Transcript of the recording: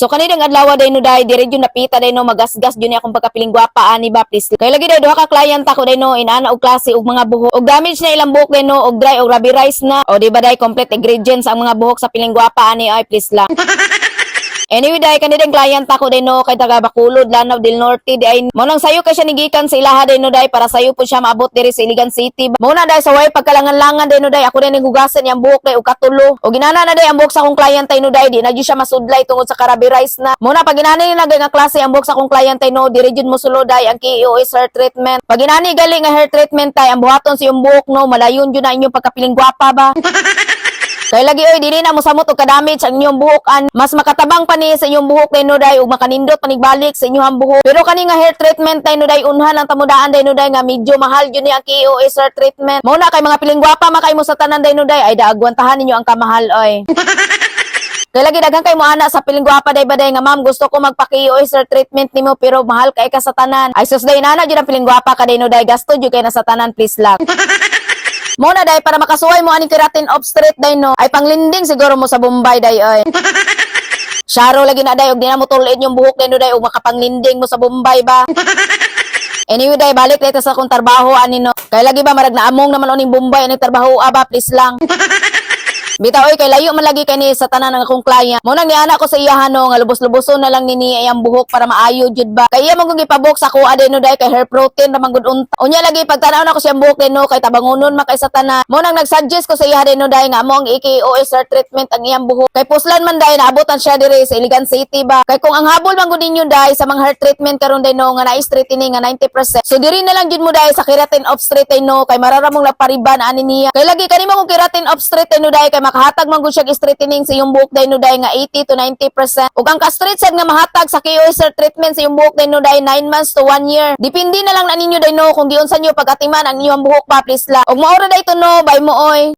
So kanidang adlaw day no day dire jud napita day no magasgas jud ni akong pagkapiling gwapa ani ba please. Kay lagi day duha ka client ako day no inana og klase og mga buhok. Og damage na ilang buhok day no og dry og rubberized na. O di ba day complete ingredients ang mga buhok sa piling gwapa ani ay please lang. Anyway, dahil kanidang client ako din no, kay taga Bacolod, Lanao del Norte, di ay mo nang sayo kay siya nigikan sa ilaha din no, dahil para sayo po siya maabot diri sa Iligan City. Muna dahil sa way pagkalangan-langan din no, dahil ako din hugasan yung buhok dahil o katulo. O ginana na dahil ang buhok sa akong client ay no, dahil di na dyan siya masudlay tungod sa karabirize na. Muna pag ginani na nga klase ang buhok sa akong client ay no, diri jud mo sulo dahil ang KO is hair treatment. Pag ginani gali nga hair treatment ay ang buhaton sa iyong buhok no, malayon jud na inyong pagkapiling gwapa ba. Kaya lagi oy dili na mo samot og kadamage ang inyong buhokan. Mas makatabang pa ni sa inyong buhok day no day ug makanindot panigbalik sa inyong buhok. Pero kani nga hair treatment day no day unhan ang tamudaan day no day nga medyo mahal jud ni ang KOS hair treatment. Mao na kay mga piling gwapa makay mo sa tanan day no day ay daagwantahan ninyo ang kamahal oy. Kaya lagi daghan kay mo ana sa piling gwapa day baday nga ma'am gusto ko magpa-KOS hair treatment nimo pero mahal kay ka sa tanan. Ay sus day nana jud ang piling gwapa ka day no day gasto jud kay na sa tanan please lang. Muna day para makasuway mo aning keratin off street day no ay panglinding siguro mo sa Bombay day oy. Sharo lagi na day og di na mo tulid yung buhok day no day og makapanglinding mo sa Bombay ba. Anyway day balik dito sa akong trabaho ani no. Kay lagi ba marag naamong naman oning Bombay ani trabaho aba please lang. Bitaw oy kay layo man lagi kay ni sa tanan ng akong client. Mo nang niana ko sa iyahan no nga lubos-luboson na lang nini ayang buhok para maayo jud ba. Kay iya man kung gipabok sa ko ade no day kay hair protein ra man gud unta. Unya lagi pagtanaw na ko siyang buhok din no kay tabangonon makay sa tanan. Mo nang nagsuggest ko sa iya din no day nga mo ang EKOS hair treatment ang iyang buhok. Kay puslan man day naabotan siya diri sa Iligan City ba. Kay kung ang habol man gud ninyo day sa mga hair treatment karon day no nga na straightening nga 90%. So diri na lang jud mo day sa keratin off street day no kay mararamong lapariban ani niya. Kay lagi kanimo kung keratin off street day no day kay makahatag man gud siya straightening sa iyong buhok day no day nga 80 to 90%. Ug ang ka-straight sad nga mahatag sa KOS hair treatment sa iyong buhok day no day 9 months to 1 year. Depende na lang na ninyo day no kung giunsa nyo pag-atiman ang inyong buhok pa please la. Ug maura day to no by mo oy.